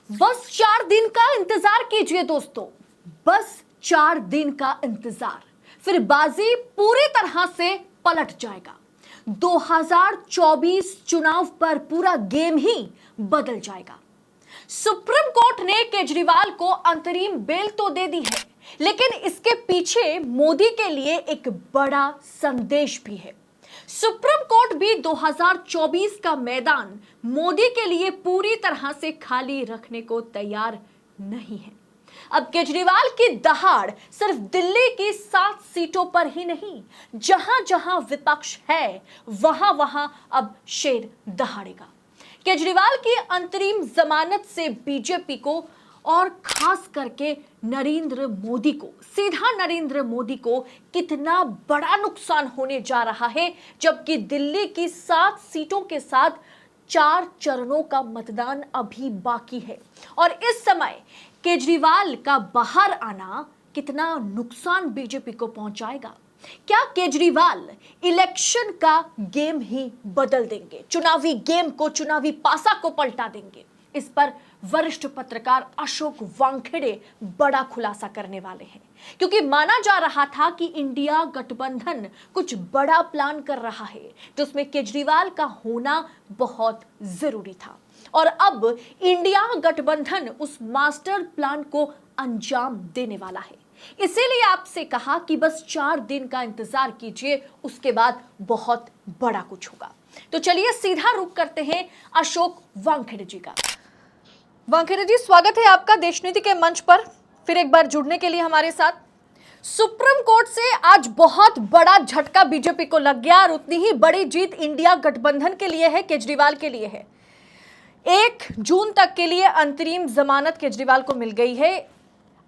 बस 4 दिन का इंतजार कीजिए दोस्तों, बस 4 दिन का इंतजार, फिर बाजी पूरी तरह से पलट जाएगा। 2024 चुनाव पर पूरा गेम ही बदल जाएगा। सुप्रीम कोर्ट ने केजरीवाल को अंतरिम बेल तो दे दी है, लेकिन इसके पीछे मोदी के लिए एक बड़ा संदेश भी है। सुप्रीम कोर्ट भी 2024 का मैदान मोदी के लिए पूरी तरह से खाली रखने को तैयार नहीं है। अब केजरीवाल की दहाड़ सिर्फ दिल्ली की 7 सीटों पर ही नहीं, जहां जहां विपक्ष है वहां वहां अब शेर दहाड़ेगा। केजरीवाल की अंतरिम जमानत से बीजेपी को और खास करके नरेंद्र मोदी को, सीधा नरेंद्र मोदी को कितना बड़ा नुकसान होने जा रहा है, जबकि दिल्ली की 7 सीटों के साथ 4 चरणों का मतदान अभी बाकी है। और इस समय केजरीवाल का बाहर आना कितना नुकसान बीजेपी को पहुंचाएगा। क्या केजरीवाल इलेक्शन का गेम ही बदल देंगे, चुनावी गेम को, चुनावी पासा को पलटा देंगे? इस पर वरिष्ठ पत्रकार अशोक वानखेड़े बड़ा खुलासा करने वाले हैं, क्योंकि माना जा रहा था कि इंडिया गठबंधन कुछ बड़ा प्लान कर रहा है, जिसमें केजरीवाल का होना बहुत जरूरी था। और अब इंडिया गठबंधन उस मास्टर प्लान को अंजाम देने वाला है। इसीलिए आपसे कहा कि बस 4 दिन का इंतजार कीजिए, उसके बाद बहुत बड़ा कुछ होगा। तो चलिए सीधा रुख करते हैं अशोक वानखेड़े जी का। वानखेड़े जी, स्वागत है आपका देशनीति के मंच पर फिर एक बार जुड़ने के लिए हमारे साथ। सुप्रीम कोर्ट से आज बहुत बड़ा झटका बीजेपी को लग गया और उतनी ही बड़ी जीत इंडिया गठबंधन के लिए है, केजरीवाल के लिए है। 1 जून तक के लिए अंतरिम जमानत केजरीवाल को मिल गई है।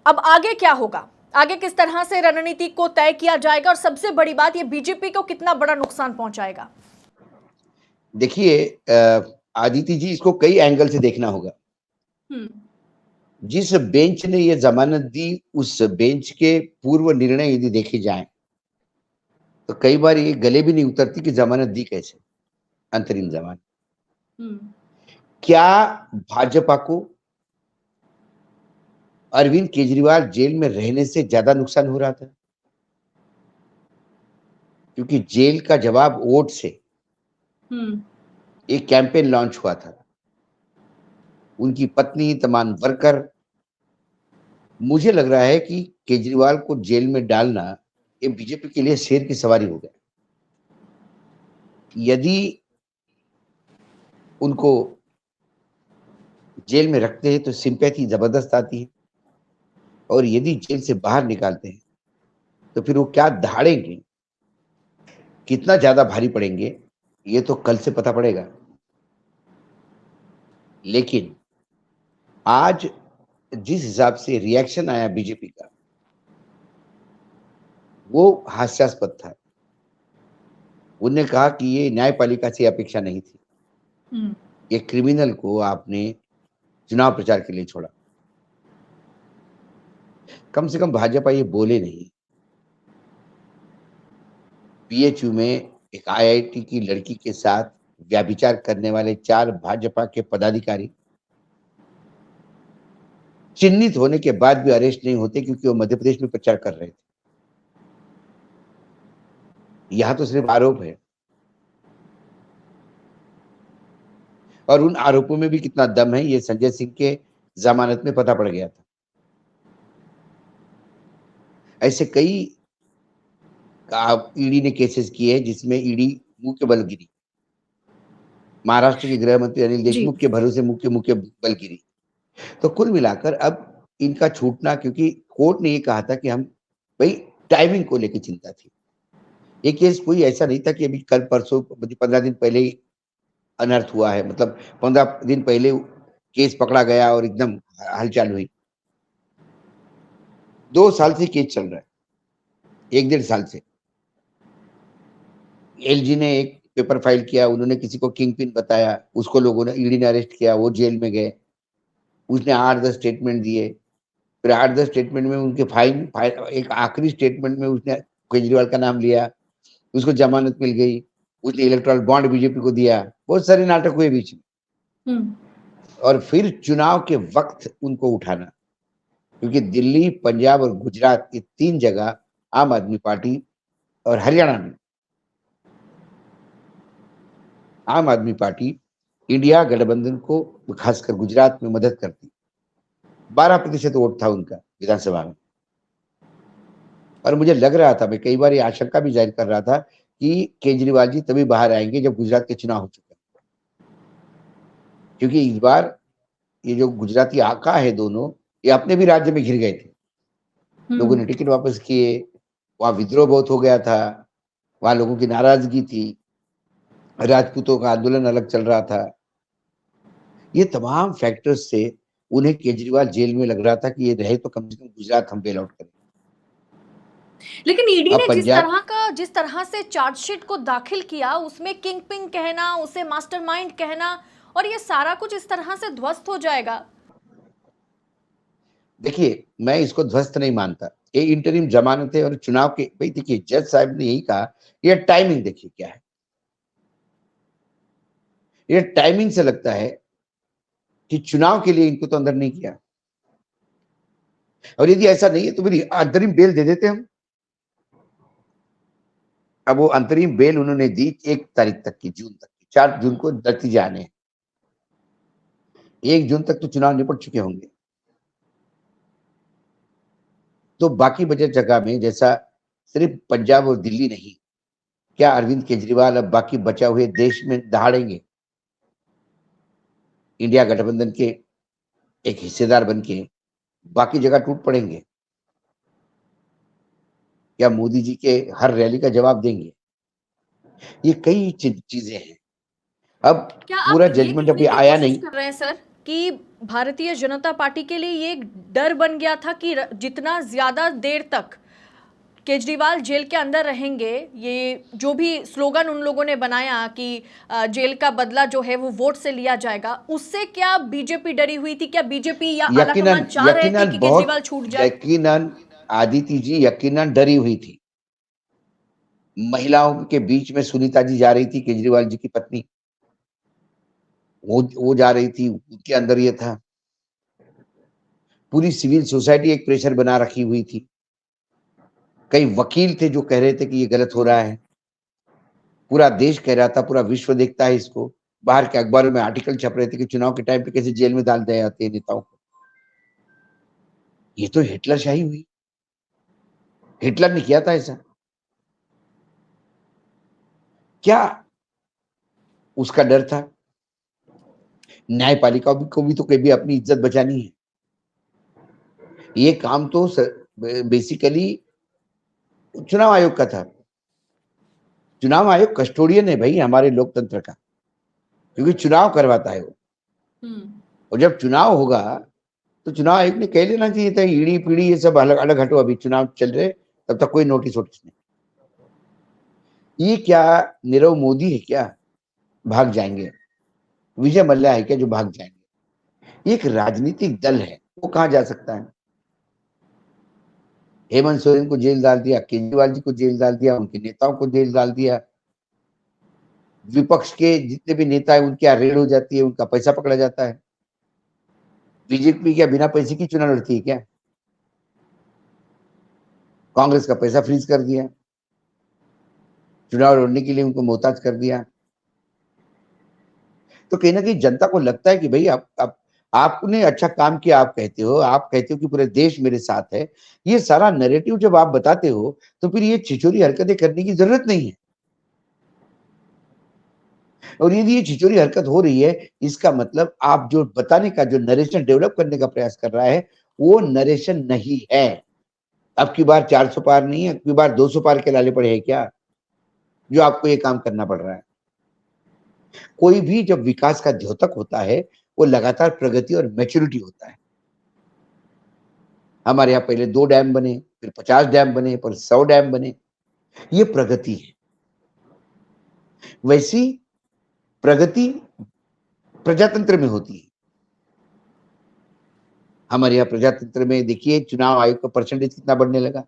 अब आगे क्या होगा, आगे किस तरह से रणनीति को तय किया जाएगा, और सबसे बड़ी बात, ये बीजेपी को कितना बड़ा नुकसान पहुंचाएगा? देखिए आदिति जी, इसको कई एंगल से देखना होगा। जिस बेंच ने ये जमानत दी, उस बेंच के पूर्व निर्णय यदि देखे जाएं तो कई बार ये गले भी नहीं उतरती कि जमानत दी कैसे, अंतरिम जमानत। क्या भाजपा को अरविंद केजरीवाल जेल में रहने से ज्यादा नुकसान हो रहा था? क्योंकि जेल का जवाब वोट से एक कैंपेन लॉन्च हुआ था। उनकी पत्नी, तमाम वर्कर, मुझे लग रहा है कि केजरीवाल को जेल में डालना ये बीजेपी के लिए शेर की सवारी हो गया। यदि उनको जेल में रखते हैं तो सिंपैथी जबरदस्त आती है, और यदि जेल से बाहर निकालते हैं तो फिर वो क्या दहाड़ेंगे, कितना ज्यादा भारी पड़ेंगे, ये तो कल से पता पड़ेगा। लेकिन आज जिस हिसाब से रिएक्शन आया बीजेपी का, वो हास्यास्पद था। उन्होंने कहा कि ये न्यायपालिका से अपेक्षा नहीं थी, ये क्रिमिनल को आपने चुनाव प्रचार के लिए छोड़ा। कम से कम भाजपा ये बोले नहीं। पीएचयू में एक आईआईटी की लड़की के साथ व्यभिचार करने वाले 4 भाजपा के पदाधिकारी चिन्हित होने के बाद भी अरेस्ट नहीं होते, क्योंकि वो मध्य प्रदेश में प्रचार कर रहे थे। यहां तो सिर्फ आरोप है, और उन आरोपों में भी कितना दम है ये संजय सिंह के जमानत में पता पड़ गया था। ऐसे कई ईडी ने केसेस किए हैं जिसमें ईडी मुंह के बल गिरी। महाराष्ट्र के गृह मंत्री अनिल देशमुख के भरोसे मुंह के बल गिरी। तो कुल मिलाकर अब इनका छूटना, क्योंकि कोर्ट ने ये कहा था कि हम भाई टाइमिंग को लेकर चिंता थी। ये केस कोई ऐसा नहीं था कि अभी कल परसों 15 दिन पहले ही अनर्थ हुआ है, मतलब 15 दिन पहले केस पकड़ा गया और एकदम हलचल हुई। 2 साल से केस चल रहा है, 1-1.5 साल से। एलजी ने एक पेपर फाइल किया, उन्होंने किसी को किंग पिन बताया, उसको लोगों ने, ईडी ने अरेस्ट किया, वो जेल में गए। उसने 8-10 स्टेटमेंट दिए, फिर 8-10 स्टेटमेंट में उनके फाइन एक आखिरी स्टेटमेंट में उसने केजरीवाल का नाम लिया, उसको जमानत मिल गई, उसने इलेक्टोरल बॉन्ड बीजेपी को दिया। बहुत सारे नाटक हुए बीच में। और फिर चुनाव के वक्त उनको उठाना, क्योंकि दिल्ली, पंजाब और गुजरात ये 3 जगह आम आदमी पार्टी और हरियाणा में आम आदमी पार्टी इंडिया गठबंधन को खासकर गुजरात में मदद करती। 12% वोट था उनका विधानसभा में। और मुझे लग रहा था, मैं कई बार ये आशंका भी जाहिर कर रहा था कि केजरीवाल जी तभी बाहर आएंगे जब गुजरात के चुनाव हो चुके, क्योंकि इस बार ये जो गुजराती आका है दोनों, ये अपने भी राज्य में घिर गए थे। लोगों ने टिकट वापस किए, वहां विद्रोह बहुत हो गया था, वहां लोगों की नाराजगी थी, राजपूतों का आंदोलन अलग चल रहा था। ये तमाम फैक्टर्स से उन्हें केजरीवाल जेल में लग रहा था कि ये रहे तो कम से कम गुजरात हम बेल आउट करें। लेकिन ईडी अब ने पंजाब, जिस तरह से चार्जशीट को दाखिल किया, उसमें किंग पिंग कहना, उसे मास्टरमाइंड कहना, और ये सारा कुछ इस तरह से ध्वस्त हो जाएगा। देखिए मैं इसको ध्वस्त नहीं मानता। ये इंटरिम जमानत है और चुनाव के, भाई देखिए जज साहब ने यही कहा, ये टाइमिंग देखिए क्या है। ये टाइमिंग से लगता है कि चुनाव के लिए इनको तो अंदर नहीं किया, और यदि ऐसा नहीं है तो फिर अंतरिम बेल दे देते हम। अब वो अंतरिम बेल उन्होंने दी 1 तारीख तक की, जून तक की। 4 जून को नतीजे आने हैं, 1 जून तक तो चुनाव निपट चुके होंगे। तो बाकी बचे जगह में, जैसा सिर्फ पंजाब और दिल्ली नहीं, क्या अरविंद केजरीवाल अब बाकी बचा हुए देश में दहाड़ेंगे, इंडिया गठबंधन के एक हिस्सेदार बन के बाकी जगह टूट पड़ेंगे? क्या मोदी जी के हर रैली का जवाब देंगे? ये कई चीजें हैं। अब क्या आप पूरा ये जजमेंट कहने अभी की आया कोशिश नहीं। कर रहे हैं सर कि भारतीय जनता पार्टी के लिए ये एक डर बन गया था कि जितना ज्यादा देर तक केजरीवाल जेल के अंदर रहेंगे, ये जो भी स्लोगन उन लोगों ने बनाया कि जेल का बदला जो है वो वोट से लिया जाएगा, उससे क्या बीजेपी डरी हुई थी? क्या बीजेपी या आलाकमान यकीनन चाह रहे थे यकीनन कि बहुत, केजरीवाल छूट जाए? यकीनन आदिति जी यकीनन डरी हुई थी। महिलाओं के बीच में सुनीता जी जा रही थी, केजरीवाल जी की पत्नी, वो जा रही थी, उनके अंदर ये था। पूरी सिविल सोसाइटी एक प्रेशर बना रखी हुई थी। कई वकील थे जो कह रहे थे कि ये गलत हो रहा है। पूरा देश कह रहा था, पूरा विश्व देखता है इसको। बाहर के अखबारों में आर्टिकल छप रहे थे कि चुनाव के टाइम पे कैसे जेल में डाल दिए जाते हैं नेताओं को। ये तो हिटलरशाही हुई। हिटलर ने किया था ऐसा। क्या उसका डर था? न्यायपालिका को भी तो कभी अपनी इज्जत बचानी है। ये काम तो बेसिकली चुनाव आयोग का था। चुनाव आयोग कस्टोडियन है भाई हमारे लोकतंत्र का, क्योंकि चुनाव करवाता है वो। और जब चुनाव होगा तो चुनाव आयोग ने कह लेना चाहिए था, ईडी पीडी ये सब अलग अलग हटो, अभी चुनाव चल रहे, तब तक कोई नोटिस वोटिस नहीं। ये क्या नीरव मोदी है क्या भाग जाएंगे? विजय मल्ल्या है क्या जो भाग जाएंगे? एक राजनीतिक दल है, वो कहां जा सकता है? हेमंत सोरेन को जेल डाल दिया, केजरीवाल जी को जेल डाल दिया, उनके नेताओं को जेल डाल दिया। विपक्ष के जितने भी नेता है उनकी रेड हो जाती है, उनका पैसा पकड़ा जाता है। बीजेपी क्या बिना पैसे की चुनाव लड़ती है क्या? कांग्रेस का पैसा फ्रीज कर दिया, चुनाव लड़ने के लिए उनको मोहताज कर दिया। तो कहीं ना कहीं जनता को लगता है कि भाई आप आपने अच्छा काम किया, आप कहते हो कि पूरे देश मेरे साथ है। ये सारा नैरेटिव जब आप बताते हो तो फिर ये छिछोरी हरकतें करने की जरूरत नहीं है। और यदि ये छिछोरी हरकत हो रही है, इसका मतलब आप जो बताने का, जो नरेशन डेवलप करने का प्रयास कर रहा है, वो नरेशन नहीं है। अब की बार 400 पार नहीं है, अब की बार 200 पार के लाले पड़े हैं क्या, जो आपको ये काम करना पड़ रहा है? कोई भी जब विकास का द्योतक होता है, वो लगातार प्रगति और मैच्योरिटी होता है। हमारे यहाँ पहले 2 डैम बने, फिर 50 डैम बने, फिर 100 डैम बने। ये प्रगति है। वैसी प्रगति प्रजातंत्र में होती है। हमारे यहाँ प्रजातंत्र में देखिए चुनाव आयोग का परसेंटेज कितना बढ़ने लगा।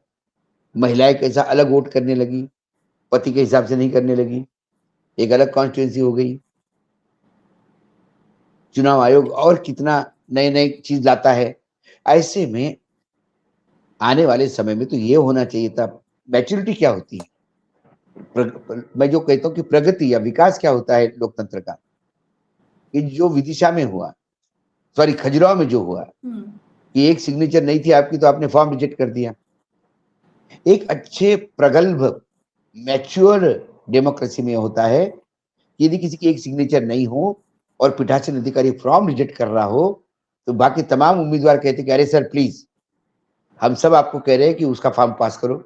महिलाएं कैसा अलग वोट करने लगी, पति के हिसाब से नहीं करने लगी, एक अलग कॉन्स्टिट्यूंसी हो गई। चुनाव आयोग और कितना नए नए चीज लाता है। ऐसे में आने वाले समय में तो ये होना चाहिए था, मैच्योरिटी क्या होती है, मैं जो कहता हूँ कि प्रगति या विकास क्या होता है लोकतंत्र का, कि जो विदिशा में हुआ, सॉरी खजुराहो में जो हुआ कि एक सिग्नेचर नहीं थी आपकी तो आपने फॉर्म रिजेक्ट कर दिया। एक अच्छे प्रगल्भ मैच्योर डेमोक्रेसी में होता है कि यदि किसी की एक सिग्नेचर नहीं हो और पीठासीन अधिकारी फॉर्म रिजेक्ट कर रहा हो तो बाकी तमाम उम्मीदवार कहते कि अरे सर प्लीज, हम सब आपको कह रहे हैं कि उसका फॉर्म पास करो,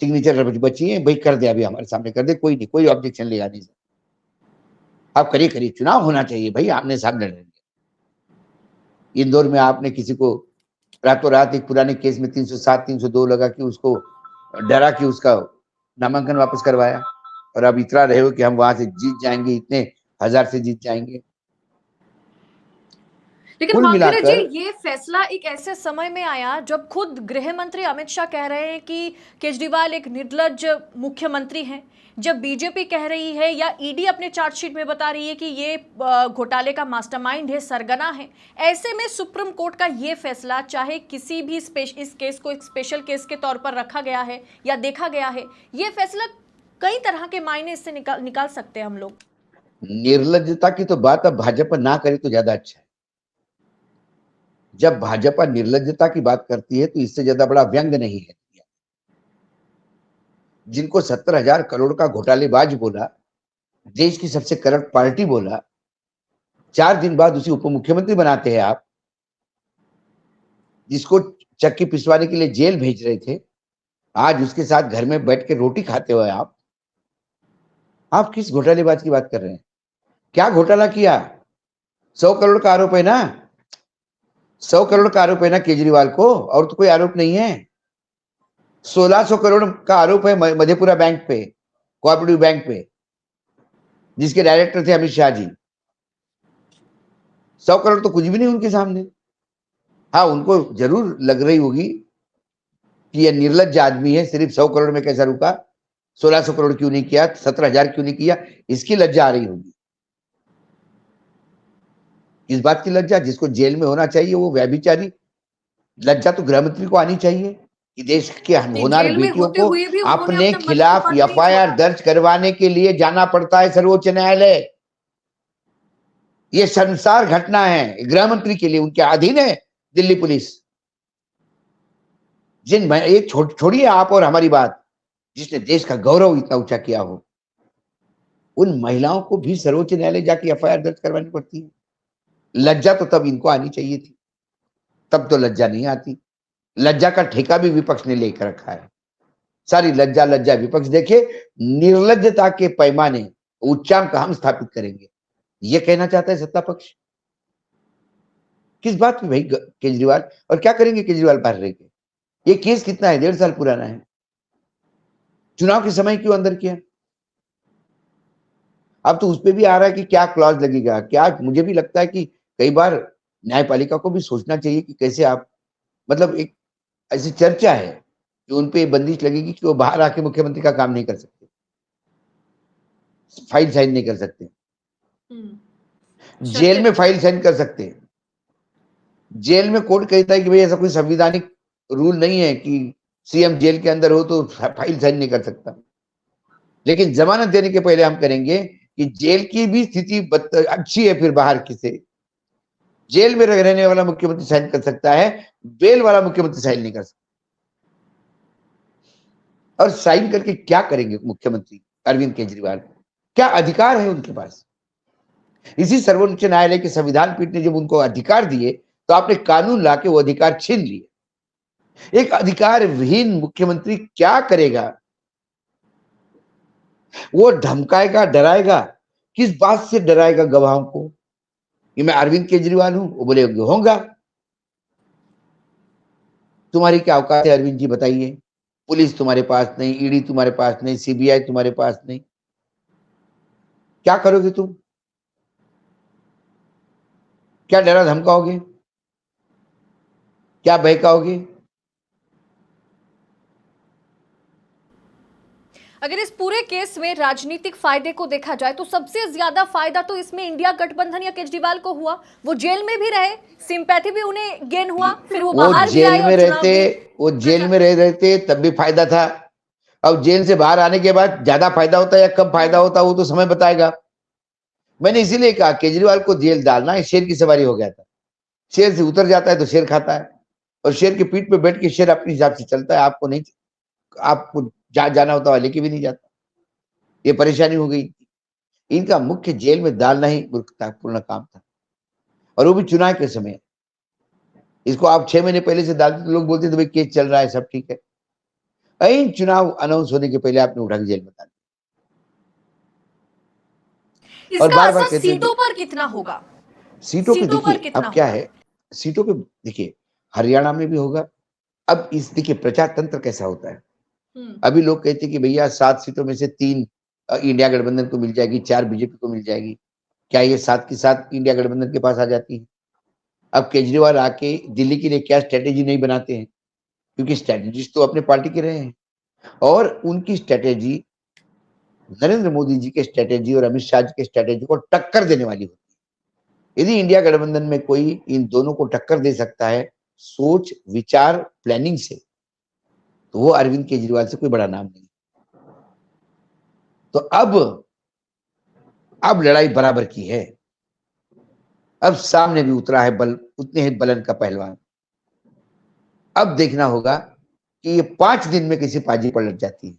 सिग्नेचर बची है भाई, कर दे, अभी हमारे सामने कर दे, कोई नहीं, कोई ऑब्जेक्शन लेगा नहीं सर, आप करिए करिए, चुनाव होना चाहिए भाई, आमने सामने लड़ेंगे। इंदौर में आपने किसी को रातों रात एक पुराने केस में 307 302 लगा कि उसको डरा कि उसका नामांकन वापस करवाया, और अब इतरा रहे हो कि हम वहां से जीत जाएंगे, इतने हजार से जीत जाएंगे। लेकिन कुल वांगेरे जी, मिलाकर ये फैसला एक ऐसे समय में आया जब खुद गृह मंत्री अमित शाह कह रहे हैं कि केजरीवाल एक निर्लज्ज मुख्यमंत्री हैं, जब बीजेपी कह रही है या ईडी अपने चार्जशीट में बता रही है कि ये घोटाले का मास्टरमाइंड है, सरगना है। ऐसे में सुप्रीम कोर्ट का ये फैसला, चाहे किसी भी इस केस को एक स्पेशल केस के तौर पर रखा गया है या देखा गया है, ये फैसला कई तरह के मायने इससे निकाल सकते हैं हम लोग। निर्लज्जता की तो बात अब भाजपा ना करे तो ज्यादा अच्छा है। जब भाजपा निर्लज्जता की बात करती है तो इससे ज्यादा बड़ा व्यंग नहीं है। जिनको 70,000 करोड़ का घोटालेबाज बोला, देश की सबसे करप्ट पार्टी बोला, 4 दिन बाद उसे उप मुख्यमंत्री बनाते हैं आप, जिसको चक्की पिसवाने के लिए जेल भेज रहे थे, आज उसके साथ घर में बैठ के रोटी खाते हो आप किस घोटालेबाज की बात कर रहे हैं? क्या घोटाला किया? 100 करोड़ का आरोप है ना, 100 करोड़ का आरोप है ना केजरीवाल को, और तो कोई आरोप नहीं है। 1600 करोड़ का आरोप है मधेपुरा बैंक पे, कोऑपरेटिव बैंक पे, जिसके डायरेक्टर थे अमित शाह जी। 100 करोड़ तो कुछ भी नहीं उनके सामने। हाँ, उनको जरूर लग रही होगी कि यह निर्लज्ज आदमी है, सिर्फ 100 करोड़ में कैसा रुका, 1600 करोड़ क्यों नहीं किया, 17,000 क्यों नहीं किया, इसकी लज्जा आ रही होगी। इस बात की लज्जा, जिसको जेल में होना चाहिए वो व्यभिचारी, लज्जा तो गृह मंत्री को आनी चाहिए कि देश के होनहार जेल में बेटियों होते को हुए भी उन्होंने अपने अपना मंत्री खिलाफ पद नहीं एफआईआर छोड़ा। दर्ज करवाने के लिए जाना पड़ता है सर्वोच्च न्यायालय। ये संसार घटना है गृह मंत्री के लिए, उनके अधीन है दिल्ली पुलिस। एक छोड़िए आप और हमारी बात, जिसने देश का गौरव इतना ऊंचा किया हो, उन महिलाओं को भी सर्वोच्च न्यायालय जाके एफआईआर दर्ज करवानी पड़ती है। लज्जा तो तब इनको आनी चाहिए थी, तब तो लज्जा नहीं आती। लज्जा का ठेका भी विपक्ष ने लेकर रखा है। सारी लज्जा लज्जा विपक्ष देखे, निर्लज्जता के पैमाने उच्चांक हम स्थापित करेंगे, ये कहना चाहता है सत्ता पक्ष। किस बात में भाई केजरीवाल, और क्या करेंगे केजरीवाल बाहर रह के? ये केस कितना है, 1.5 साल पुराना है, चुनाव के समय क्यों अंदर किया? अब तो उस पर भी आ रहा है कि क्या क्लॉज लगेगा क्या। मुझे भी लगता है कि कई बार न्यायपालिका को भी सोचना चाहिए कि कैसे आप, मतलब एक ऐसी चर्चा है कि उनपे बंदिश लगेगी कि वो बाहर आके मुख्यमंत्री का काम नहीं कर सकते, फाइल साइन नहीं कर सकते, जेल में फाइल साइन कर सकते हैं। जेल में कोर्ट कहता है कि भाई ऐसा कोई संविधानिक रूल नहीं है कि सीएम जेल के अंदर हो तो फाइल साइन नहीं कर सकता, लेकिन जमानत देने के पहले हम करेंगे कि जेल की भी स्थिति अच्छी है, फिर बाहर किसे जेल में रहने वाला मुख्यमंत्री साइन कर सकता है, बेल वाला मुख्यमंत्री साइन नहीं कर सकता। और साइन करके क्या करेंगे मुख्यमंत्री अरविंद केजरीवाल, क्या अधिकार है उनके पास? इसी सर्वोच्च न्यायालय के संविधान पीठ ने जब उनको अधिकार दिए तो आपने कानून लाके वो अधिकार छीन लिए। एक अधिकार विहीन मुख्यमंत्री क्या करेगा? वो धमकाएगा, डराएगा, किस बात से डराएगा गवाहों को कि मैं अरविंद केजरीवाल हूं? वो बोले होगा। तुम्हारी क्या औकात है अरविंद जी, बताइए? पुलिस तुम्हारे पास नहीं, ईडी तुम्हारे पास नहीं, सीबीआई तुम्हारे पास नहीं, क्या करोगे तुम? क्या डरा धमकाओगे, क्या बहकाओगे? अगर इस पूरे केस में राजनीतिक फायदे को देखा जाए तो सबसे ज्यादा फायदा तो इसमें इंडिया गठबंधन या केजरीवाल को हुआ। वो जेल में भी रहे, सिंपैथी भी उन्हें गेन हुआ, फिर वो बाहर भी आए और चुनाव भी वो जेल में रहते तब भी फायदा था। अब जेल से बाहर आने के बाद ज्यादा फायदा होता है या कम फायदा होता है वो तो समय बताएगा। मैंने इसीलिए कहा केजरीवाल को जेल डालना शेर की सवारी हो गया था। शेर से उतर जाता है तो शेर खाता है, और शेर की पीठ पे बैठ के शेर अपने हिसाब से चलता है। आपको नहीं, आपको जाना होता है लेके भी नहीं जाता। ये परेशानी हो गई। इनका मुख्य जेल में डालना ही मूर्खतापूर्ण काम था, और वो भी चुनाव के समय। इसको आप 6 महीने पहले से डालते तो लोग बोलते थे भाई केस चल रहा है, सब ठीक है। ऐन चुनाव अनाउंस होने के पहले आपने उठा के जेल में डाल दिया। और इसका बार बार असर कहते हैं सीटों पर कितना होगा? सीटों पे सीटों पर देखिए कितना अब क्या होगा? है, सीटों पे देखिए हरियाणा में भी होगा। अब इस देखिए प्रचार तंत्र कैसा होता है। अभी लोग कहते हैं कि भैया 7 सीटों में से 3 इंडिया गठबंधन को मिल जाएगी, 4 बीजेपी को मिल जाएगी। क्या ये 7 की 7 इंडिया गठबंधन के पास आ जाती है? अब केजरीवाल आके दिल्ली के लिए क्या स्ट्रेटेजी नहीं बनाते हैं, क्योंकि स्ट्रेटेजिस्ट तो अपने पार्टी के रहे हैं, और उनकी स्ट्रेटेजी नरेंद्र मोदी जी के स्ट्रेटेजी और अमित शाह जी के स्ट्रेटेजी को टक्कर देने वाली होती है। यदि इंडिया गठबंधन में कोई इन दोनों को टक्कर दे सकता है सोच विचार प्लानिंग से, तो वो अरविंद केजरीवाल से कोई बड़ा नाम नहीं। तो अब लड़ाई बराबर की है। अब सामने भी उतरा है बल, उतने ही बलन का पहलवान। अब देखना होगा कि ये 5 दिन में किसी बाजी पलट जाती है,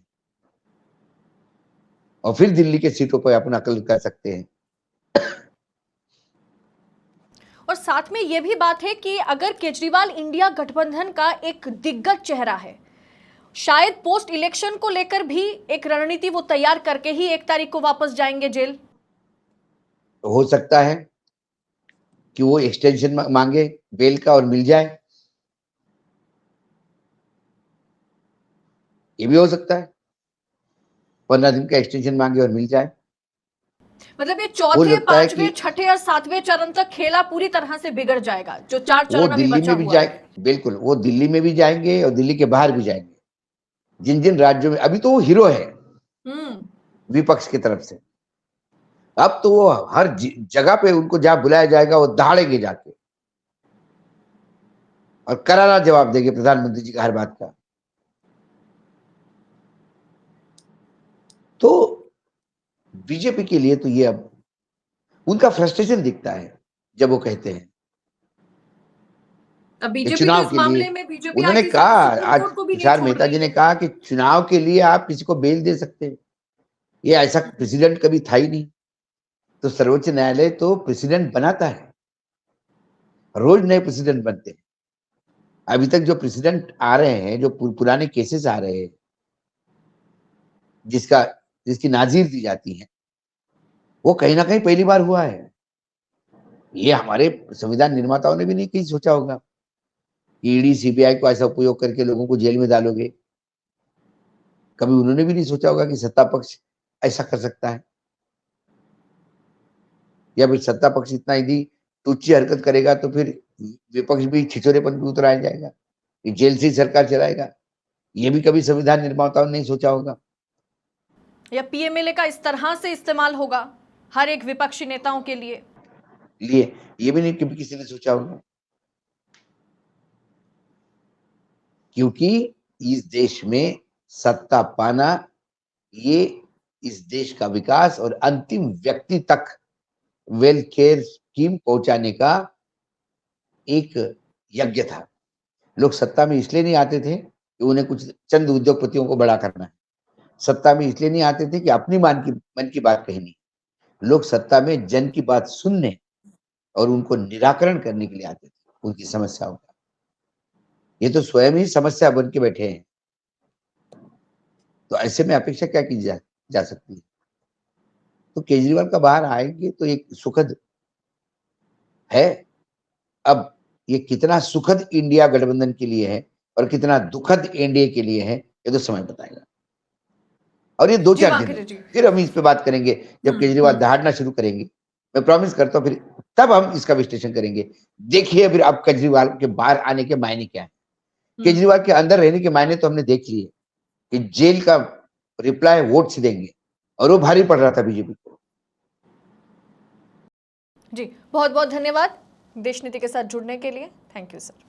और फिर दिल्ली के सीटों पर अपना अकल कर सकते हैं। और साथ में यह भी बात है कि अगर केजरीवाल इंडिया गठबंधन का एक दिग्गज चेहरा है, शायद पोस्ट इलेक्शन को लेकर भी एक रणनीति वो तैयार करके ही 1 तारीख को वापस जाएंगे जेल। तो हो सकता है कि वो एक्सटेंशन मांगे बेल का और मिल जाए, ये भी हो सकता है। 15 दिन का एक्सटेंशन मांगे और मिल जाए। मतलब ये चौथे, पांचवें, छठे और 7वें चरण तक खेला पूरी तरह से बिगड़ जाएगा, जो 4 चरण अभी बचा हुआ है। बिल्कुल, वो दिल्ली में भी जाएंगे और दिल्ली के बाहर भी जाएंगे। जिन जिन राज्यों में अभी तो वो हीरो है विपक्ष की तरफ से, अब तो वो हर जगह पे उनको जहां बुलाया जाएगा वो दहाड़ेंगे जाके, और करारा जवाब देंगे प्रधानमंत्री जी का हर बात का। तो बीजेपी के लिए तो ये अब उनका फ्रस्ट्रेशन दिखता है जब वो कहते हैं चुनाव के लिए। उन्होंने कहा आज तुषार मेहता जी ने कहा कि चुनाव के लिए आप किसी को बेल दे सकते हैं, ये ऐसा प्रेसिडेंट कभी था ही नहीं। तो सर्वोच्च न्यायालय तो प्रेसिडेंट बनाता है, रोज नए प्रेसिडेंट बनते हैं। अभी तक जो प्रेसिडेंट आ रहे हैं, जो पुराने केसेस आ रहे हैं जिसकी नाजीर दी जाती है, वो कहीं ना कहीं पहली बार हुआ है। ये हमारे संविधान निर्माताओं ने भी नहीं कहीं सोचा होगा कि ईडी सीबीआई को ऐसा उपयोग करके लोगों को जेल में डालोगे। कभी उन्होंने भी नहीं सोचा होगा कि सत्ता पक्ष ऐसा कर सकता है, या फिर सत्ता पक्ष इतना यदि तुच्छ हरकत करेगा तो फिर विपक्ष भी छिछोरेपन पे उतर आ जाएगा, जेल से ही सरकार चलाएगा। ये भी कभी संविधान निर्माताओं ने नहीं सोचा होगा। या पीएमएलए का इस तरह से इस्तेमाल होगा हर एक विपक्षी नेताओं के लिए ये भी नहीं कभी किसी ने सोचा होगा, क्योंकि इस देश में सत्ता पाना, ये इस देश का विकास और अंतिम व्यक्ति तक वेल्थ केयर स्कीम पहुंचाने का एक यज्ञ था। लोग सत्ता में इसलिए नहीं आते थे कि उन्हें कुछ चंद उद्योगपतियों को बड़ा करना है। सत्ता में इसलिए नहीं आते थे कि अपनी मन की बात कहनी। लोग सत्ता में जन की बात सुनने और उनको निराकरण करने के लिए आते थे, उनकी समस्याओं का। ये तो स्वयं ही समस्या बन के बैठे हैं। तो ऐसे में अपेक्षा क्या की जा सकती है? तो केजरीवाल का बाहर आएंगे तो एक सुखद है। अब ये कितना सुखद इंडिया गठबंधन के लिए है और कितना दुखद एनडीए के लिए है, ये तो समय बताएगा। और ये 2-4 दिन फिर हम इस पे बात करेंगे जब केजरीवाल दहाड़ना शुरू करेंगे। मैं प्रॉमिस करता हूँ, फिर तब हम इसका विश्लेषण करेंगे। देखिए फिर अब केजरीवाल के बाहर आने के मायने क्या है। केजरीवाल के अंदर रहने के मायने तो हमने देख लिए कि जेल का रिप्लाई वोट से देंगे और वो भारी पड़ रहा था बीजेपी को। जी, बहुत बहुत धन्यवाद देश नीति के साथ जुड़ने के लिए। Thank you sir.